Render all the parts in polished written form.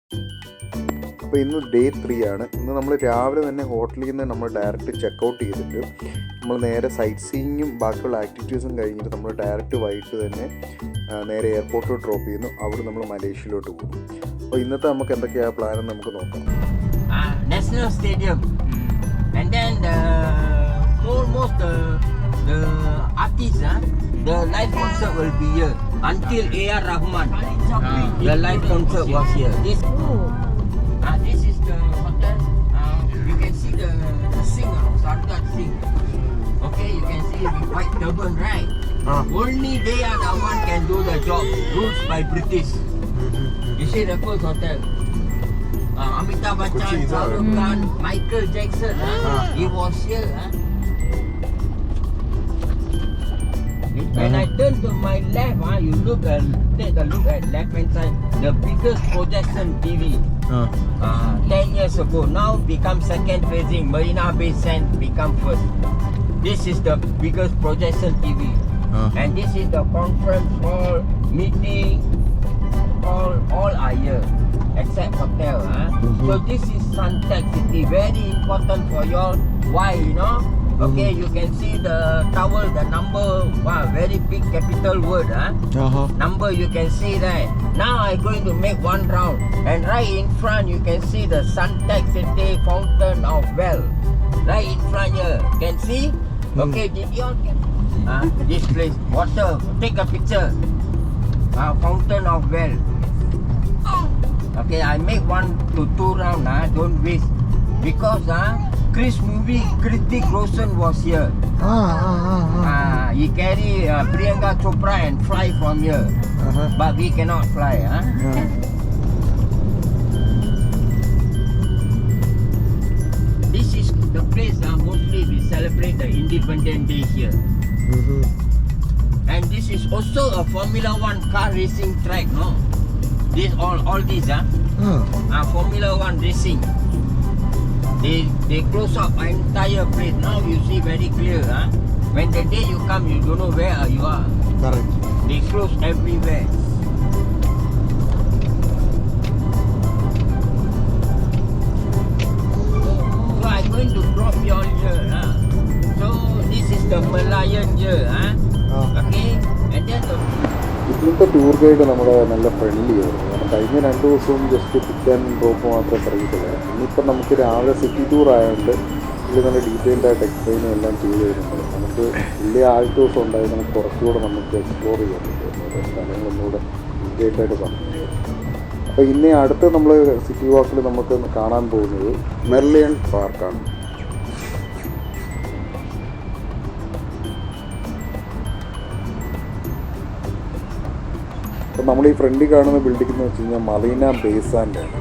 അപ്പോൾ ഇന്ന് ഡേ 3 ആണ്. ഇന്ന് നമ്മൾ രാവിലെ തന്നെ ഹോട്ടലിൽ നിന്ന് നമ്മൾ ഡയറക്റ്റ് ചെക്കൗട്ട് ചെയ്തിട്ട് നമ്മൾ നേരെ സൈറ്റ് സീയിങ്ങും ബാക്കിയുള്ള ആക്ടിവിറ്റീസും കഴിഞ്ഞിട്ട് നമ്മൾ ഡയറക്റ്റ് വൈകിട്ട് തന്നെ നേരെ എയർപോർട്ടിൽ ഡ്രോപ്പ് ചെയ്യുന്നു. അവിടെ നമ്മൾ മലേഷ്യയിലോട്ട് പോകും. അപ്പോൾ ഇന്നത്തെ നമുക്ക് എന്തൊക്കെയാണ് പ്ലാനെന്ന് നമുക്ക് നോക്കാം. National Stadium, and then almost the artists, the live concert will be here until A.R. Rahman. The live concert was here. This is the hotel. You can see the singer, Sardar Singh. Okay, you can see with white turban, right? Only they are the one can do the job. Rules by British. You see the first hotel. Amitabh Bachchan, Shahrukh Khan, Michael Jackson, he was here. When I turn to my left, you look and take a look at left hand side. The biggest projection TV. 10 years ago, now become second phasing. Marina Bay Sands become first. This is the biggest projection TV. And this is the conference hall, meeting, all are here. Except hotel, So this is Suntec City, very important for y'all. Why, you know? Okay, you can see the tower, the number, wow, very big capital word, Number you can see that. Now I'm going to make one round, and right in front you can see the Suntec City Fountain of Wealth. Right in front here, can see? Okay, did y'all get this place? Water, take a picture. Fountain of Wealth. Okay, I make 1 to 2 round, don't waste. Because Chris movie, Hrithik Roshan was here. He carry Priyanka Chopra and fly from here. But we cannot fly, This is the place mostly we celebrate the Independence Day here. And this is also a Formula 1 car racing track, no? This all these Formula 1 racing. They close up entire place. Now you see very clear, When the day you come, you don't know where you are. Correct. They close everywhere. So I'm going to drop you all here, So this is the Malayan here, Okay, and then the ഇന്നത്തെ tour guide നമ്മുടെ നല്ല friendly ആയിരുന്നു. കാരണം കഴിഞ്ഞ 2 ദിവസവും just pick and drop മാത്രമേ സർവീസുള്ളൂ. ഇന്നിപ്പം നമുക്ക് രാവിലെ സിറ്റി ടൂർ ആയതുകൊണ്ട് ഇതിൽ നല്ല ഡീറ്റെയിൽഡ് ആയിട്ട് എക്സ്പ്ലെയിനും എല്ലാം ചെയ്ത് തരുന്നുണ്ട്. നമുക്ക് വലിയ ആദ്യത്തെ ദിവസം ഉണ്ടായി നമുക്ക് കുറച്ചുകൂടെ നമുക്ക് എക്സ്പ്ലോർ ചെയ്യാൻ പറ്റും ഓരോ സ്ഥലങ്ങളൊന്നുകൂടെ ഡീറ്റെയിൽഡ് ആയിട്ട് പറഞ്ഞു. അപ്പോൾ ഇനി അടുത്ത് നമ്മൾ സിറ്റി വാക്കിൽ നമുക്ക് കാണാൻ പോകുന്നത് മെർലിയൺ പാർക്കാണ്. അപ്പോൾ നമ്മൾ ഈ ഫ്രണ്ടിൽ കാണുന്ന ബിൽഡിംഗ് എന്ന് വെച്ച് കഴിഞ്ഞാൽ മറീന ബേ സാൻഡാണ്.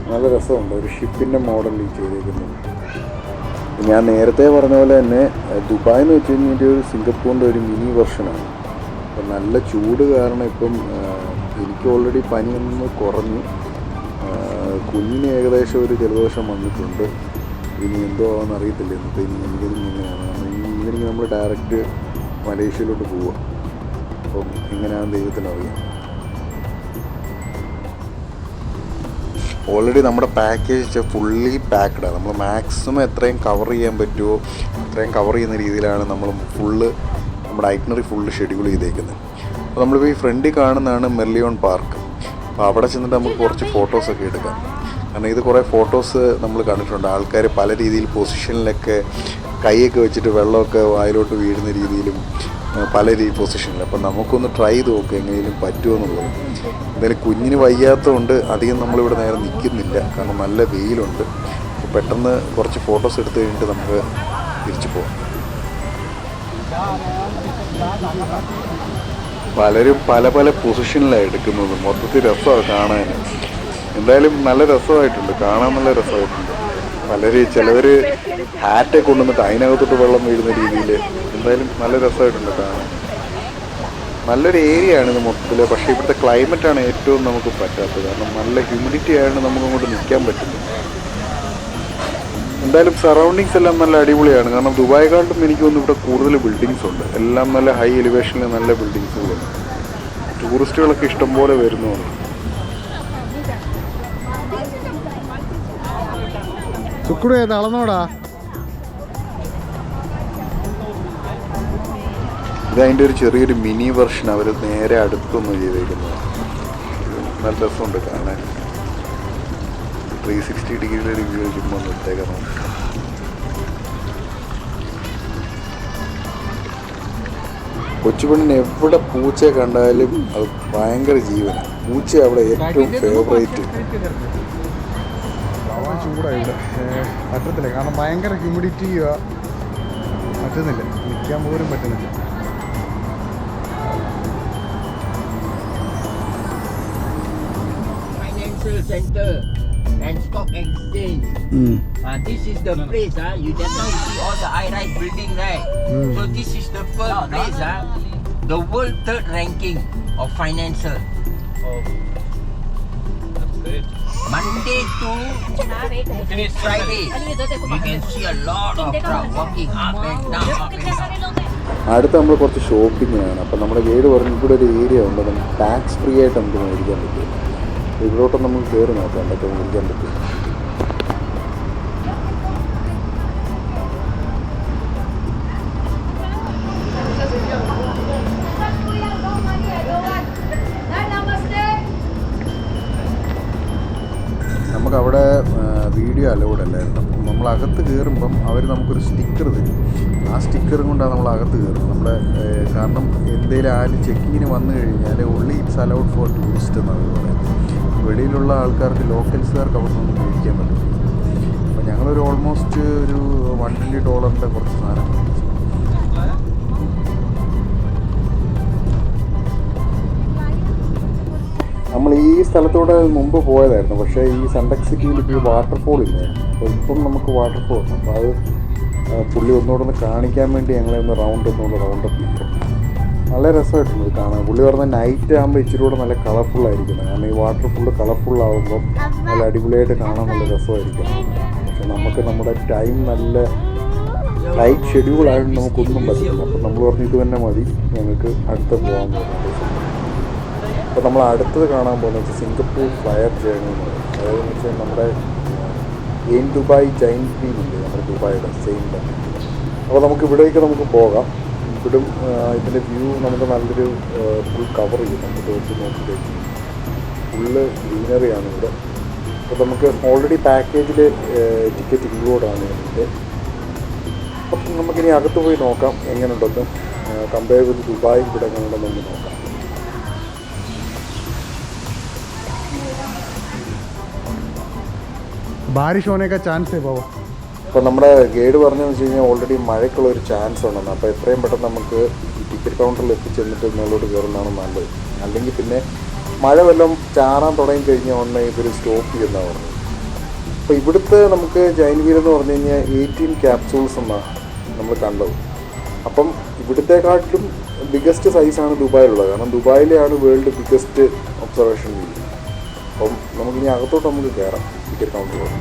നല്ല രസമുണ്ട്, ഒരു ഷിപ്പിൻ്റെ മോഡലിൽ ചെയ്തേക്കുന്നത്. ഞാൻ നേരത്തെ പറഞ്ഞ പോലെ തന്നെ ദുബായ് എന്ന് വെച്ച് കഴിഞ്ഞാൽ ഒരു സിംഗപ്പൂറിൻ്റെ ഒരു മിനി വെർഷനാണ്. അപ്പം നല്ല ചൂട് കാരണം ഇപ്പം എനിക്ക് ഓൾറെഡി പനിയൊന്ന് കുറഞ്ഞു. കുഞ്ഞിന് ഏകദേശം ഒരു ജലദോഷം വന്നിട്ടുണ്ട്. ഇനി എന്തോ ആണെന്ന് അറിയത്തില്ല. ഇന്നത്തെ ഈവനിങ് ഇങ്ങനെയാണ്. ഈവനിങ് നമ്മൾ ഡയറക്റ്റ് മലേഷ്യയിലോട്ട് പോവുക. അപ്പം എങ്ങനെയാണെന്ന് ദൈവത്തിനറിയാം. ഓൾറെഡി നമ്മുടെ പാക്കേജ് ഫുള്ളി പാക്ക്ഡാണ്. നമ്മൾ മാക്സിമം എത്രയും കവർ ചെയ്യാൻ പറ്റുമോ അത്രയും കവർ ചെയ്യുന്ന രീതിയിലാണ് നമ്മൾ നമ്മുടെ ഐറ്റിനറി ഫുള്ള് ഷെഡ്യൂൾ ചെയ്തേക്കുന്നത്. അപ്പോൾ നമ്മളിപ്പോൾ ഈ ഫ്രണ്ടിൽ കാണുന്നതാണ് മെർലിയോൺ പാർക്ക്. അപ്പോൾ അവിടെ ചെന്നിട്ട് നമുക്ക് കുറച്ച് ഫോട്ടോസൊക്കെ എടുക്കാം. കാരണം ഇത് കുറേ ഫോട്ടോസ് നമ്മൾ കണ്ടിട്ടുണ്ട്. ആൾക്കാർ പല രീതിയിൽ പൊസിഷനിലൊക്കെ കൈയൊക്കെ വെച്ചിട്ട് വെള്ളമൊക്കെ വായിലോട്ട് വീഴുന്ന രീതിയിലും പല പൊസിഷനിൽ. അപ്പം നമുക്കൊന്ന് ട്രൈ ചെയ്ത് നോക്കുക എങ്ങനെയും പറ്റുമോ എന്നുള്ളത്. എന്തായാലും കുഞ്ഞിന് വയ്യാത്തതുകൊണ്ട് അധികം നമ്മളിവിടെ നേരെ നിൽക്കുന്നില്ല. കാരണം നല്ല വെയിലുണ്ട്. അപ്പോൾ പെട്ടെന്ന് കുറച്ച് ഫോട്ടോസ് എടുത്ത് കഴിഞ്ഞിട്ട് നമുക്ക് തിരിച്ചു പോകാം. പലരും പല പല പൊസിഷനിലാണ് എടുക്കുന്നത്. മൊത്തത്തിൽ രസമാണ് കാണാൻ. എന്തായാലും നല്ല രസമായിട്ടുണ്ട്, കാണാൻ നല്ല രസമായിട്ടുണ്ട്. ചിലവർ ഹാറ്റൊക്കെ കൊണ്ടുവന്നിട്ട് അതിനകത്തോട്ട് വെള്ളം വീഴുന്ന രീതിയിൽ. എന്തായാലും നല്ല രസമായിട്ടുണ്ട് കാണാൻ. നല്ലൊരു ഏരിയ ആണ് ഇത് മൊത്തത്തിൽ. പക്ഷേ ഇവിടുത്തെ ക്ലൈമറ്റാണ് ഏറ്റവും നമുക്ക് പറ്റാത്തത്. കാരണം നല്ല ഹ്യൂമിഡിറ്റി ആയതുകൊണ്ട് നമുക്ക് അങ്ങോട്ട് നിൽക്കാൻ പറ്റുന്നു. എന്തായാലും സറൗണ്ടിങ്സ് എല്ലാം നല്ല അടിപൊളിയാണ്. കാരണം ദുബായിക്കാളും എനിക്ക് തോന്നുന്നു ഇവിടെ കൂടുതൽ ബിൽഡിങ്സ് ഉണ്ട്. എല്ലാം നല്ല ഹൈ എലിവേഷനിൽ നല്ല ബിൽഡിങ്സുകളുണ്ട്. ടൂറിസ്റ്റുകളൊക്കെ ഇഷ്ടംപോലെ വരുന്നുണ്ട്. ചുക്കുടേ തളർന്നോടാ. ഇതതിൻ്റെ ഒരു ചെറിയൊരു മിനി വെർഷൻ അവർ നേരെ അടുത്തൊന്നും ചെയ്തേക്കുന്നത്. നല്ല രസമുണ്ട് കാണാൻ. 360 ഡിഗ്രിയിലെ റിവ്യൂ ചുമ്മാ നിർത്തേക്കാം. കൊച്ചുപെണ്ണിന് എവിടെ പൂച്ചയെ കണ്ടാലും അത് ഭയങ്കര ജീവനാണ്. പൂച്ച അവിടെ ഏറ്റവും ഫേവറേറ്റ്. ചൂടാണ് ഇവിടെ, പറ്റത്തില്ല. കാരണം ഭയങ്കര ഹ്യൂമിഡിറ്റി പറ്റുന്നില്ല, നിൽക്കാൻ പോലും പറ്റുന്നില്ല. Financial center and stock exchange. This is the place. You just now see all the high-rise building, right? So this is the first place. The world third ranking of financial. Oh, that's great. Monday to Friday, you can see a lot of crowd walking up and down, up and down. അടുത്ത് നമ്മൾ കുറച്ച് ഷോപ്പിങ്ങിനാണ്. അപ്പം നമ്മുടെ guide പറഞ്ഞു ഇവിടെ ഒരു area ഉണ്ട്, നമുക്ക് ടാക്സ് ഫ്രീ ആയിട്ട് നമുക്ക് മേടിക്കാൻ പറ്റും. ഇവിടോട്ട് നമുക്ക് കയറി നോക്കാം എന്തൊക്കെ മേടിക്കാൻ പറ്റും. നമുക്കവിടെ വീഡിയോ അലൗഡ് അല്ലായിരുന്നു. അപ്പം നമ്മൾ അകത്ത് കയറുമ്പം അവർ നമുക്കൊരു സ്റ്റിക്കർ തരും. ആ സ്റ്റിക്കറും കൊണ്ടാണ് നമ്മൾ അകത്ത് കയറുന്നത്. നമ്മുടെ കാരണം എന്തെങ്കിലും ആരും ചെക്കിങ്ങിന് വന്നു കഴിഞ്ഞാൽ ഉള്ളി ഇറ്റ്സ് അലൗഡ് ഫോർ ടൂറിസ്റ്റ് എന്നാണ് പറയുന്നത്. വെളിയിലുള്ള ആൾക്കാർക്ക്, ലോക്കൽസുകാർക്ക് അവിടെ നിന്ന് മേടിക്കാൻ പറ്റും. അപ്പോൾ ഞങ്ങളൊരു ഓൾമോസ്റ്റ് ഒരു $120 കുറച്ച് സാധനം മേടിച്ചു. നമ്മൾ ഈ സ്ഥലത്തൂടെ മുമ്പ് പോയതായിരുന്നു, പക്ഷേ ഈ സൺടെക് സിറ്റിയിൽ ഇപ്പോൾ വാട്ടർഫോൾ ഇല്ലായിരുന്നു. അപ്പോൾ ഇപ്പം നമുക്ക് വാട്ടർഫോൾ ഉണ്ട്. അപ്പോൾ അത് പുള്ളി ഒന്നുകൂടെ ഒന്ന് കാണിക്കാൻ വേണ്ടി ഞങ്ങളെ ഒന്ന് റൗണ്ട് അപ്പ് ചെയ്തു. നല്ല രസമായിട്ടുണ്ട് ഇത് കാണാൻ. പുള്ളി പറഞ്ഞാൽ നൈറ്റ് ആകുമ്പോൾ ഇച്ചിരി കൂടെ നല്ല കളർഫുള്ളായിരിക്കുന്നത്. കാരണം ഈ വാട്ടർഫോൾ കളർഫുള്ളാകുമ്പം നല്ല അടിപൊളിയായിട്ട് കാണാൻ നല്ല രസമായിരിക്കും. പക്ഷെ നമുക്ക് നമ്മുടെ ടൈം നല്ല ലൈറ്റ് ഷെഡ്യൂളായിട്ട് നമുക്കൊന്നും പറ്റില്ല. അപ്പം നമ്മൾ പറഞ്ഞു ഇത് തന്നെ മതി, ഞങ്ങൾക്ക് അടുത്ത് പോകാൻ പോകുന്നത്. അപ്പോൾ നമ്മൾ അടുത്തത് കാണാൻ പോകുന്നത് വെച്ചാൽ സിംഗപ്പൂർ ഫ്ലയർ ജേണി എന്ന് പറയും. അതായത് വെച്ചാൽ നമ്മുടെ ദുബായ് ജൈൻറ്റ് വീൽ ഉണ്ട്, നമ്മുടെ ദുബായിയുടെ സെയിം തന്നെ. അപ്പോൾ നമുക്ക് ഇവിടേക്ക് നമുക്ക് പോകാം. ഇവിടും ഇതിൻ്റെ വ്യൂ നമുക്ക് നല്ലൊരു ഫുൾ കവർ ചെയ്യും. നമുക്ക് വെച്ച് നോക്കിയിട്ട് ഫുള്ള് ഗ്രീനറിയാണ് ഇവിടെ. അപ്പോൾ നമുക്ക് ഓൾറെഡി പാക്കേജിൽ ടിക്കറ്റ് ഇൻക്ലൂഡാണ് ഇതിൻ്റെ. അപ്പം നമുക്കിനി അകത്ത് പോയി നോക്കാം എങ്ങനെയുണ്ടെന്ന്. കമ്പയർ വിത്ത് ദുബായ് ഇവിടെ എങ്ങനെയുണ്ടെന്ന് നമുക്ക് നോക്കാം. ബാരിഷ് ഹോനേക്കാ ചാൻസ് है बाबा. അപ്പോൾ നമ്മുടെ ഗൈഡ് പറഞ്ഞതെന്ന് വെച്ച് കഴിഞ്ഞാൽ ഓൾറെഡി മഴയ്ക്കുള്ള ഒരു ചാൻസ് ഉണ്ടെന്ന്. അപ്പോൾ എത്രയും പെട്ടെന്ന് നമുക്ക് ഈ ടിക്കറ്റ് കൗണ്ടറിൽ എത്തിച്ചെന്നിട്ട് മേലോട്ട് കയറുന്നതാണ് നല്ലത്. അല്ലെങ്കിൽ പിന്നെ മഴ വല്ലതും ചാറാൻ തുടങ്ങി കഴിഞ്ഞാൽ ഉടനെ ഇവർ സ്റ്റോപ്പ് ചെയ്യുന്നതാണ് പറഞ്ഞത്. അപ്പോൾ ഇവിടുത്തെ നമുക്ക് ജൈൻറ്റ് വീൽ എന്ന് പറഞ്ഞു കഴിഞ്ഞാൽ 18 ക്യാപ്സൂൾസ് എന്നാണ് നമ്മൾ കണ്ടത്. അപ്പം ഇവിടുത്തെക്കാട്ടിലും ബിഗസ്റ്റ് സൈസാണ് ദുബായിലുള്ളത്. കാരണം ദുബായിലെയാണ് വേൾഡ് ബിഗസ്റ്റ് ഒബ്സർവേഷൻ വീൽ. അപ്പം നമുക്കിനി അകത്തോട്ട് നമുക്ക് കയറാം ticket കൗണ്ടറിലോട്ട്.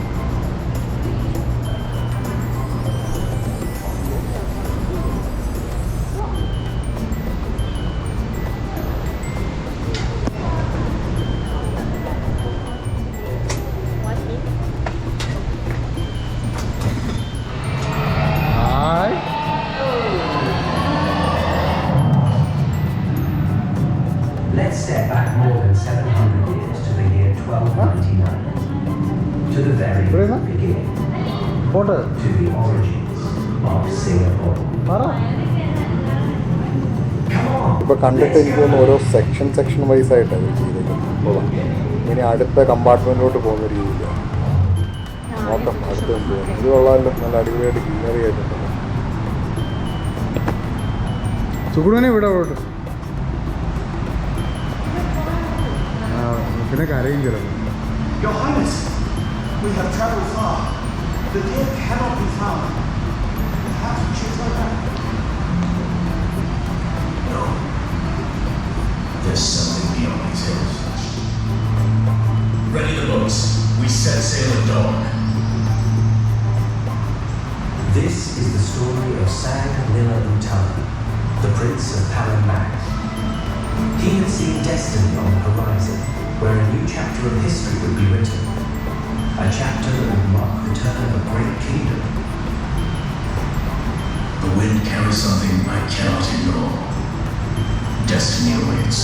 Let's step back more than 700 years to the year 1299, to the very beginning, photo to the origins of Singapore. ഇപ്പോൾ കണ്ടിട്ട് എനിക്ക് തോന്നുന്നു ഓരോ സെക്ഷൻ വൈസ് ആയിട്ടാണ് ചെയ്തേക്കുന്നത്. ഇനി അടുത്ത കമ്പാർട്ട്മെൻറ്റിലോട്ട് പോകുന്ന രീതിയിലാണ്. നോക്കാം അടുത്ത് പോകുന്നത്. ഇത് കൊള്ളാമല്ലോ, നല്ല അടിപൊളിയായിട്ട് ഗ്രീനറി ആയിട്ടുണ്ട്. ചുക്കുടുവിനെ ഇവിടെ പോട്ട് പിന്നെ കരയും ചിലപ്പോൾ. Your Highness, we have traveled far. The deer cannot be found. Perhaps we should turn back. No, there's something beyond these hills. Ready the boats. We set sail at dawn. This is the story of Sang Nila Utama, the Prince of Palembang. He had seen destiny on the horizon, where a new chapter of history would be written. a chapter that will mark the return of a great kingdom. The wind carries something I cannot ignore. Destiny awaits.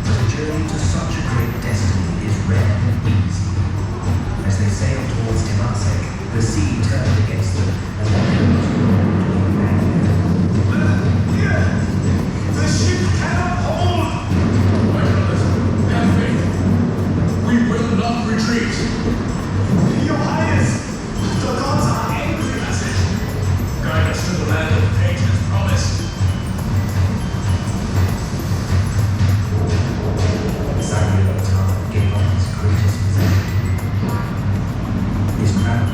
But a journey to such a great destiny is rare and easy. As they sailed towards Temasek, the sea turned against them and the billows rolled in anger. The ship cannot hold! My brothers, have faith. We will not retreat. Your Highness, the gods are angry at it. Guide us to the land of fate as promised. Samuel of Tarn gave up his greatest possession, his crown,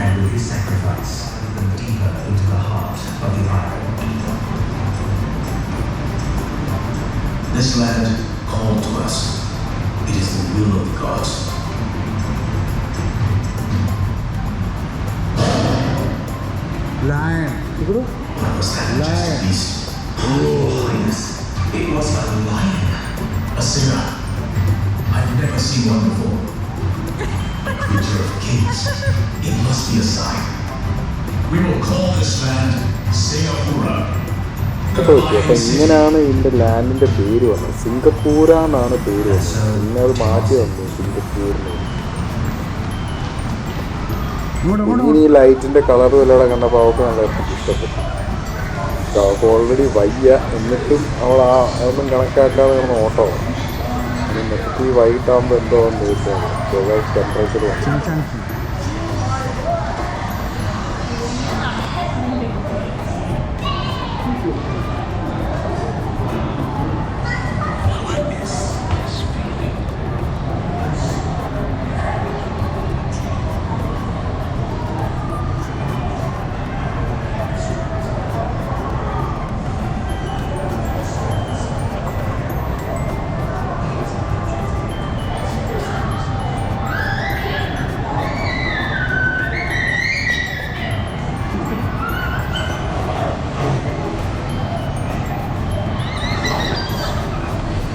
and with his sacrifice, went deeper into the heart of the island. This land called to us. It is the will of the gods. Lion. What was that majestic beast? Your Highness, it was a lion. A singer. I've never seen one before. A creature of kings. It must be a sign. We will call this land Singapura. അപ്പോൾ ഇങ്ങനെയാണ് ഇതിൻ്റെ ലാൻഡിൻ്റെ പേര് വന്നത്. സിംഗപ്പൂര എന്നാണ് പേര് വന്നത്. പിന്നെ അത് മാറ്റി വന്നു സിംഗപ്പൂരിന്. ഇങ്ങനെ ഈ ലൈറ്റിൻ്റെ കളറും എല്ലാം കണ്ടപ്പോൾ അവൾക്ക് നല്ല ഇഷ്ടപ്പെട്ടു. അവൾക്ക് ഓൾറെഡി വയ്യ, എന്നിട്ടും അവൾ അതൊന്നും കണക്കാക്കാതെ നമ്മൾ ഓട്ടമാണ്. എന്നിട്ട് ഈ വൈകിട്ടാകുമ്പോൾ എന്തോ ചോദിച്ചാൽ ടെമ്പറേച്ചർ വന്നു.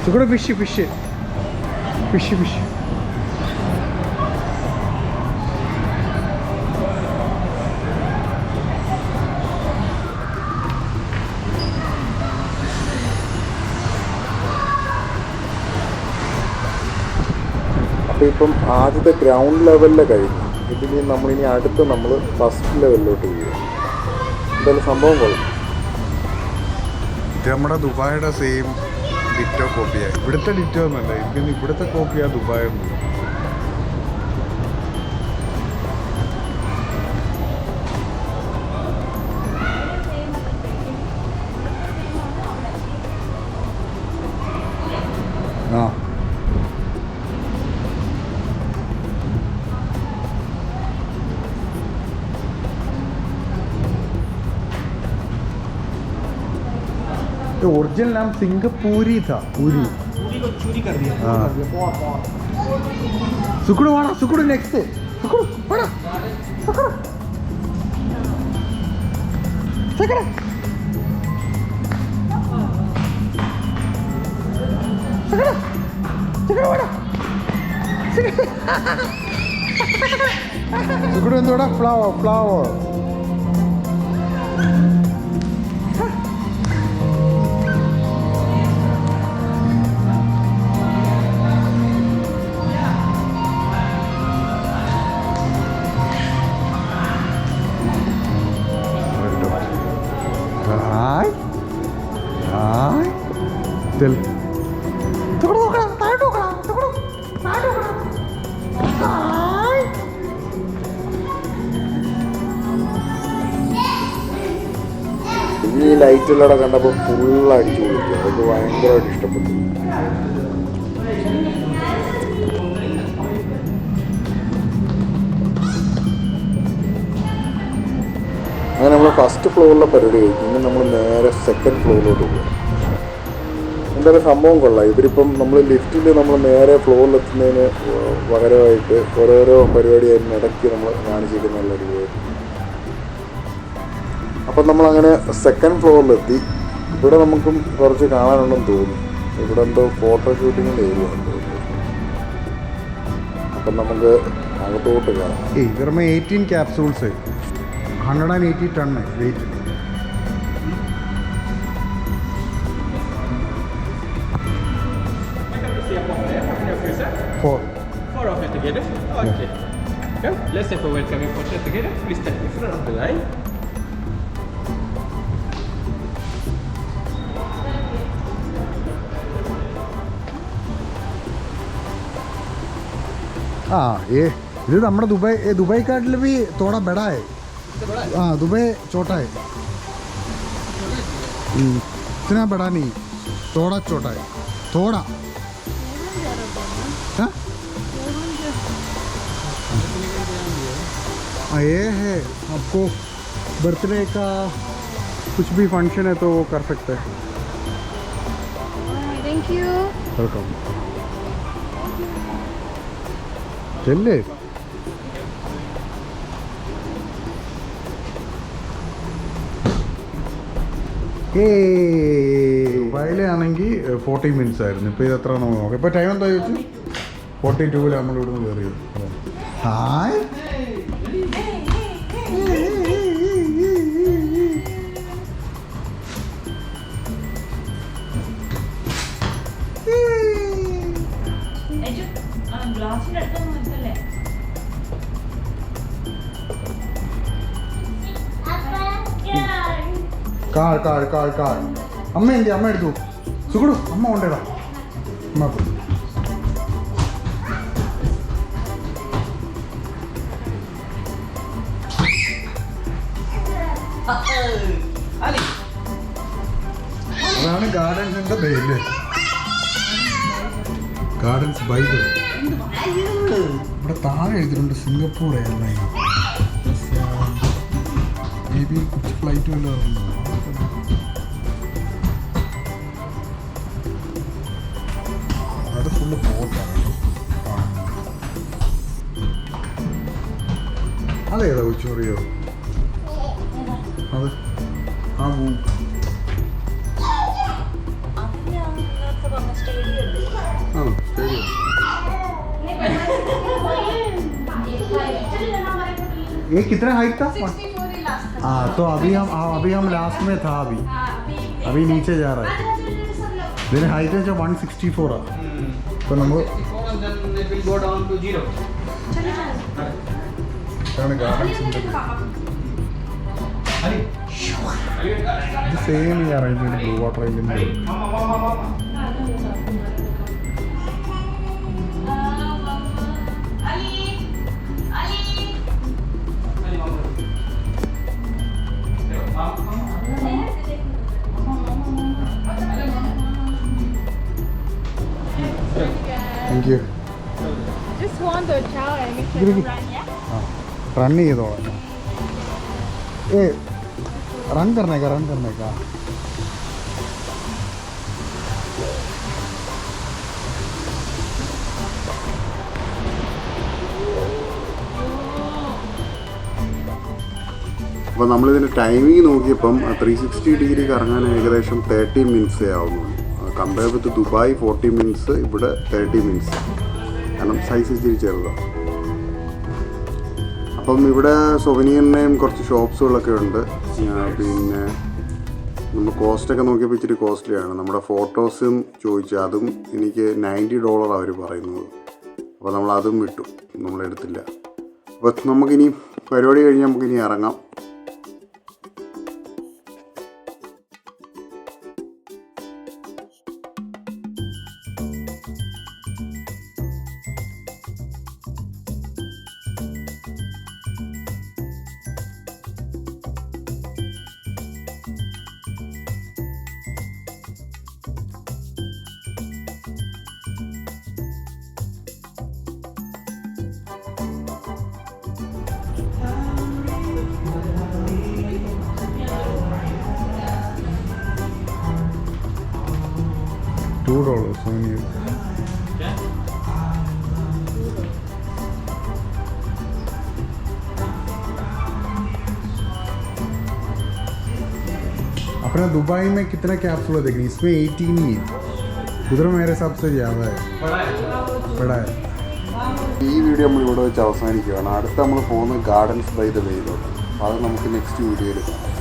ചുക്കട ഫിഷ് ഫിഷ് ഫിഷ് ഫിഷ് അപ്പോൾ ഇപ്പം ആദ്യത്തെ ഗ്രൗണ്ട് ലെവലിലെ കഴിഞ്ഞു. ഇതിൽ നമ്മളിനി അടുത്ത് നമ്മൾ ഫസ്റ്റ് ലെവലിലോട്ട് പോകുക. എന്തായാലും സംഭവം കൊള്ളാം. ഇത് നമ്മുടെ ദുബായിയുടെ സെയിം ഡിറ്റോ കോപ്പിയാണ്. ഇവിടുത്തെ ഡിറ്റോ ഒന്നല്ല, ഇതിന് ഇവിടുത്തെ കോപ്പിയാ ദുബായ് ഒന്നും. ആ ओरिजिनल नाम सिंगापुरी था. पूरी को चोरी कर दिया. हाँ. सुकड़ो वाला सुकड़ो नेक्स्ट है. सुकड़ो वाला सुकड़ो सुकड़ो सुकड़ो सुकड़ो वाला सुकड़ो एंदोड़ा फ्लावर फ्लावर. चल ഈ ലൈറ്റുകളവിടെ കണ്ടപ്പോൾ ഫുള്ള് അടിച്ചു പൊളിക്കുക. അതൊക്കെ ഭയങ്കരമായിട്ട് ഇഷ്ടപ്പെട്ടു. അങ്ങനെ നമ്മൾ ഫസ്റ്റ് ഫ്ലോറിലെ പരിപാടി കഴിക്കും. ഇനി നമ്മൾ നേരെ സെക്കൻഡ് ഫ്ലോറിലോട്ട് പോകും. എന്തായാലും സംഭവം കൊള്ളാം. ഇവരിപ്പം നമ്മൾ ലിഫ്റ്റിൽ നമ്മൾ നേരെ ഫ്ലോറിലെത്തുന്നതിന് പകരമായിട്ട് ഓരോരോ പരിപാടി അതിനിടയ്ക്ക് നമ്മൾ കാണിച്ചിരിക്കുന്ന നല്ല അടിപൊളിയായിട്ട്. അപ്പം നമ്മളങ്ങനെ സെക്കൻഡ് ഫ്ലോറിലെത്തി. ഇവിടെ നമുക്കും കുറച്ച് കാണാനുണ്ടെന്ന് തോന്നുന്നു. ഇവിടെ എന്തോ ഫോട്ടോ ഷൂട്ടിങ്ങിൻ്റെ ഏരിയ ഉണ്ട്. അപ്പം നമുക്ക് അകത്തോട്ട് കയറാം. इधर में 18 कैप्सूल्स है, 180 टन है wait. Four. Four of you together? Okay. Come, let's have a welcoming photo together. Please stand in front of the line. हाँ ये इधर हमारा दुबई कार्ड भी थोड़ा बड़ा है. हाँ दुबई छोटा है. इतना बड़ा नहीं, थोड़ा छोटा है, थोड़ा. हाँ ये है, आपको बर्थडे का कुछ भी फंक्शन है तो वो कर सकते हैं. Thank you. वेलकम. चलिए ദുബായിലാണെങ്കിൽ 40 മിനിറ്റ്സ് ആയിരുന്നു. ഇപ്പോൾ ഇത് എത്ര നമ്മൾ നോക്കാം. ഇപ്പോൾ ടൈം എന്താ ചോദിച്ചു? 42 നമ്മൾ ഇവിടുന്ന് കയറിയത്. ഹായ് കാൾ അമ്മ എന്തി? അമ്മ എടുത്തു. സുഖടു അമ്മ കൊണ്ടേടാ. അമ്മ അതാണ് ഗാർഡൻസിന്റെ പേര്. Gardens Bible. ഇവിടെ താഴെ എഴുതിയിട്ടുണ്ട് സിംഗപ്പൂർ എയർലൈൻ. മേ ബി കുछ ഫ്ലൈറ്റ് വല്ലതും. അത് ഫുള്ള് ബോട്ടാണ്. അതേതാ ഉച്ചറിയോ? അത് ആ ആണോ സ്റ്റേഡിയം? ये कितना हाइट था? 64 लास्ट था. हाँ तो अभी हम लास्ट में था. अभी नीचे जा रहा है. ഇതിന് ഹൈറ്റ് വെച്ചാൽ 164 ആണ്. അപ്പോൾ നമ്മൾ And then it will go down to 0. ഗാർഡൻസിൻ്റെ ഇത് സെയിം ഈ arrangement blue water island. Thank you. Just want to chow and make sure you run, yeah? ആ റൺ ചെയ്തോളാം. റൺ കറന്നേക്കാ. അപ്പോൾ നമ്മളിതിൻ്റെ ടൈമിങ് നോക്കിയപ്പം 360 ഡിഗ്രി കറങ്ങാൻ ഏകദേശം 30 മിനിറ്റ്സേ ആവുന്നുള്ളൂ. കമ്പയർ വിത്ത് ദുബായ് 40 മിനിറ്റ്സ്, ഇവിടെ 30 മിനിറ്റ്സ്. കാരണം സൈസ് ഇച്ചിരി ചെറുതാണ്. അപ്പം ഇവിടെ സൊവനീറിൻ്റെയും കുറച്ച് ഷോപ്സുകളൊക്കെ ഉണ്ട്. പിന്നെ നമ്മൾ കോസ്റ്റൊക്കെ നോക്കിയപ്പോൾ ഇച്ചിരി കോസ്റ്റ്ലിയാണ്. നമ്മുടെ ഫോട്ടോസും ചോദിച്ചു, അതും എനിക്ക് $90 അവർ പറയുന്നത്. അപ്പോൾ നമ്മൾ അതും വിട്ടു, നമ്മളെടുത്തില്ല. അപ്പോൾ നമുക്കിനി പരിപാടി കഴിഞ്ഞ് നമുക്കിനി ഇറങ്ങാം. $2 souvenir. अपना दुबई में कितना कैप्सूल है देखिए, इसमें 18 ही है. उधर मेरे हिसाब से ज़्यादा है, बड़ा है. ഈ വീഡിയോ നമ്മൾ ഇവിടെ വെച്ച് അവസാനിക്കുകയാണ്. അടുത്ത നമ്മൾ പോകുന്നത് ഗാർഡൻസ് ബൈ ദ വേയിലോട്ട്. അപ്പോൾ അത് നമുക്ക് നെക്സ്റ്റ് വീഡിയോയിൽ കാണാം.